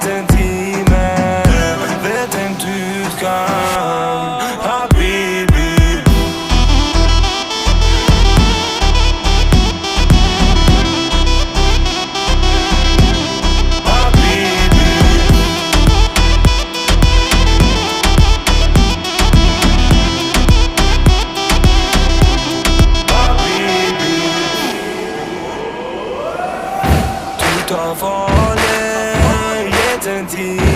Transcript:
jeden time Vedem ty kam Habibi Habibi Habibi Tutta volle jeden time